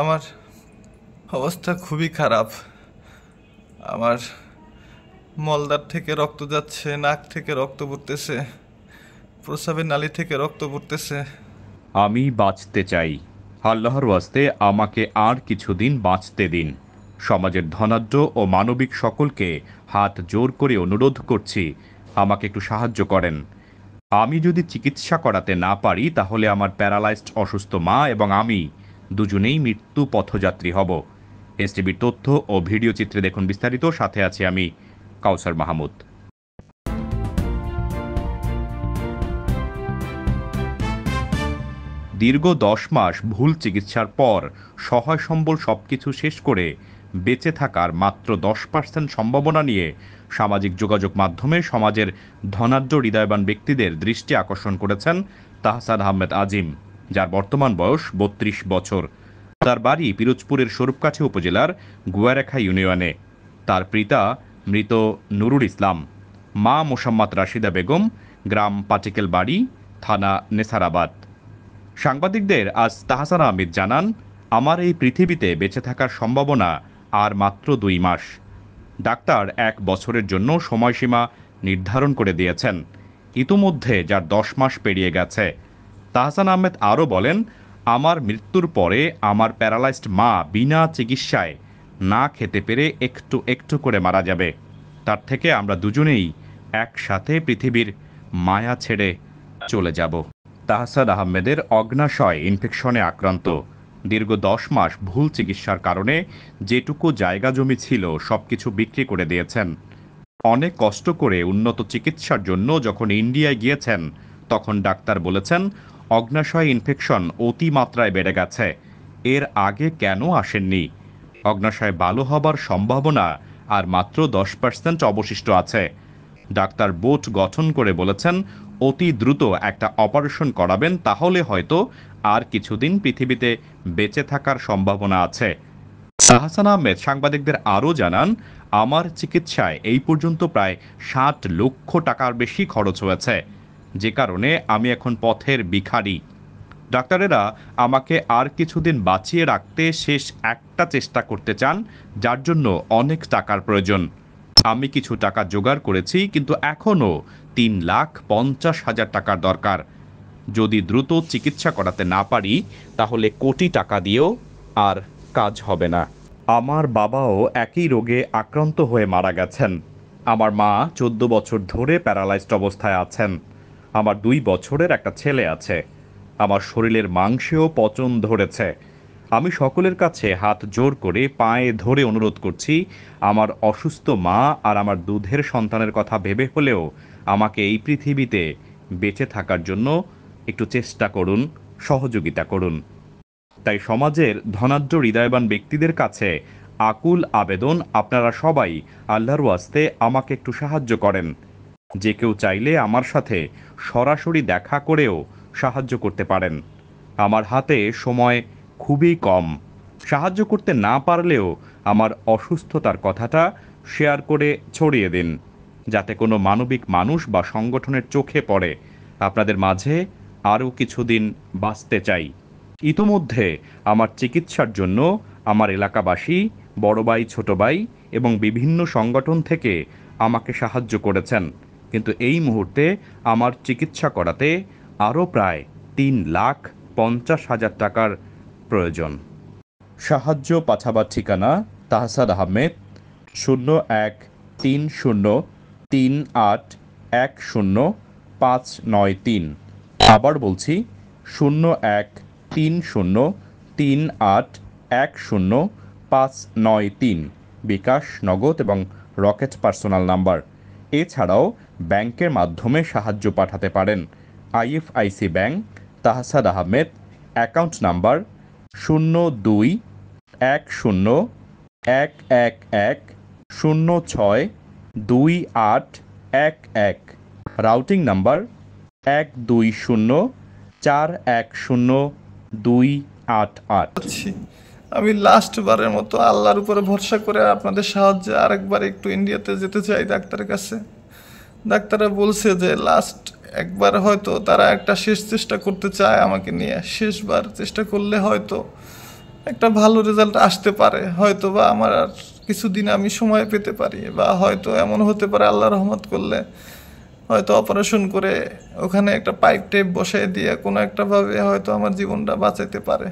আমার অবস্থা খুবই খারাপ। আমার মলদার থেকে রক্ত যাচ্ছে, নাক থেকে রক্ত পড়তেছে, প্রস্রাবের নালী থেকে রক্ত পড়তেছে। আমি বাঁচতে চাই। আল্লাহর ওয়াস্তে আমাকে আর কিছুদিন বাঁচতে দিন। সমাজের ধনাঢ্য ও মানবিক সকলকে হাত জোর করে অনুরোধ করছি, আমাকে একটু সাহায্য করেন। আমি যদি চিকিৎসা করাতে না পারি তাহলে আমার প্যারালাইজড অসুস্থ মা এবং আমি দুজনেই মৃত্যু পথযাত্রী হব। এসটিভির তথ্য ও ভিডিও চিত্রে দেখুন বিস্তারিত। সাথে আছি আমি, কাউসার মাহমুদ। দীর্ঘ 10 মাস ভুল চিকিৎসার পর সহায় সম্বল সবকিছু শেষ করে বেঁচে থাকার মাত্র 10% সম্ভাবনা নিয়ে সামাজিক যোগাযোগ মাধ্যমে সমাজের ধনাঢ্য হৃদয়বান ব্যক্তিদের দৃষ্টি আকর্ষণ করেছেন তাহসান আহমেদ আজিম, যার বর্তমান বয়স 32 বছর। তার বাড়ি পিরোজপুরের স্বরূপকাছি উপজেলার গুয়ারেখা ইউনিয়নে। তার পিতা মৃত নুরুল ইসলাম, মা মোসাম্মত রাশিদা বেগম, গ্রাম পাটিকেল বাড়ি, থানা নেসারাবাদ। সাংবাদিকদের আজ তাহসান আহমেদ জানান, আমার এই পৃথিবীতে বেঁচে থাকার সম্ভাবনা আর মাত্র 2 মাস। ডাক্তার 1 বছরের জন্য সময়সীমা নির্ধারণ করে দিয়েছেন, ইতোমধ্যে যার 10 মাস পেরিয়ে গেছে। তাহসান আহমেদ আরও বলেন, আমার মৃত্যুর পরে আমার প্যারালাইজড মা বিনা চিকিৎসায় না খেতে পেরে একটু একটু করে মারা যাবে। তার থেকে আমরা দুজনেই একসাথে পৃথিবীর মায়া ছেড়ে চলে যাব। তাহসান আহমেদের অগ্নাশয় ইনফেকশনে আক্রান্ত। দীর্ঘ 10 মাস ভুল চিকিৎসার কারণে যেটুকু জায়গা জমি ছিল সবকিছু বিক্রি করে দিয়েছেন। অনেক কষ্ট করে উন্নত চিকিৎসার জন্য যখন ইন্ডিয়ায় গিয়েছেন তখন ডাক্তার বলেছেন অগ্নাশয় ইনফেকশন অতিমাত্রায় বেড়ে গেছে, এর আগে কেন আসেননি? অগ্নাশয় ভালো হবার সম্ভাবনা আর মাত্র 10% অবশিষ্ট আছে। ডাক্তার বোর্ড গঠন করে বলেছেন অতি দ্রুত একটা অপারেশন করাবেন, তাহলে হয়তো আর কিছুদিন পৃথিবীতে বেঁচে থাকার সম্ভাবনা আছে। তাহসান আহমেদ সাংবাদিকদের আরও জানান, আমার চিকিৎসায় এই পর্যন্ত প্রায় 60 লক্ষ টাকার বেশি খরচ হয়েছে, যে কারণে আমি এখন পথের ভিখারি। ডাক্তারেরা আমাকে আর কিছুদিন বাঁচিয়ে রাখতে শেষ একটা চেষ্টা করতে চান, যার জন্য অনেক টাকার প্রয়োজন। আমি কিছু টাকা জোগাড় করেছি, কিন্তু এখনও 3,50,000 টাকার দরকার। যদি দ্রুত চিকিৎসা করাতে না পারি তাহলে কোটি টাকা দিয়েও আর কাজ হবে না। আমার বাবাও একই রোগে আক্রান্ত হয়ে মারা গেছেন। আমার মা 14 বছর ধরে প্যারালাইজড অবস্থায় আছেন। আমার 2 বছরের একটা ছেলে আছে। আমার শরীরের মাংসেও পচন ধরেছে। আমি সকলের কাছে হাত জোর করে পায়ে ধরে অনুরোধ করছি, আমার অসুস্থ মা আর আমার দুধের সন্তানের কথা ভেবে হলেও আমাকে এই পৃথিবীতে বেঁচে থাকার জন্য একটু চেষ্টা করুন, সহযোগিতা করুন। তাই সমাজের ধনাঢ্য হৃদয়বান ব্যক্তিদের কাছে আকুল আবেদন, আপনারা সবাই আল্লাহর ওয়াস্তে আমাকে একটু সাহায্য করেন। যে কেউ চাইলে আমার সাথে সরাসরি দেখা করেও সাহায্য করতে পারেন। আমার হাতে সময় খুবই কম। সাহায্য করতে না পারলেও আমার অসুস্থতার কথাটা শেয়ার করে ছড়িয়ে দিন, যাতে কোনো মানবিক মানুষ বা সংগঠনের চোখে পড়ে। আপনাদের মাঝে আরও কিছুদিন বাঁচতে চাই। ইতোমধ্যে আমার চিকিৎসার জন্য আমার এলাকাবাসী, বড় ভাই, ছোট ভাই এবং বিভিন্ন সংগঠন থেকে আমাকে সাহায্য করেছেন, কিন্তু এই মুহূর্তে আমার চিকিৎসা করাতে আরও প্রায় 3,50,000 টাকার প্রয়োজন। সাহায্য পাঠাবার ঠিকানা তাহসান আহমেদ, 013038105993। আবার বলছি, 013038105993। বিকাশ, নগদ এবং রকেট পার্সোনাল নাম্বার। এছাড়াও ব্যাংকের মাধ্যমে সাহায্য পাঠাতে পারেন। IFIC bank, Tahsan Ahmed, account number 02-110-111-06-2811, routing number 120-410-288। আমি লাস্টবারের মতো আল্লাহর উপরে ভরসা করে আপনাদের সাহায্যে আরেকবার একটু ইন্ডিয়াতে যেতে চাই ডাক্তারের কাছে। ডাক্তাররা বলছে যে লাস্ট একবার হয়তো তারা একটা শেষ চেষ্টা করতে চায় আমাকে নিয়ে, শেষবার চেষ্টা করলে হয়তো একটা ভালো রেজাল্ট আসতে পারে, হয়তো বা আমার আর কিছুদিন আমি সময় পেতে পারি, বা হয়তো এমন হতে পারে আল্লাহ রহমত করলে হয়তো অপারেশন করে ওখানে একটা পাইপ টেপ বসাই দিয়ে কোনো একটা ভাবে হয়তো আমার জীবনটা বাঁচাইতে পারে।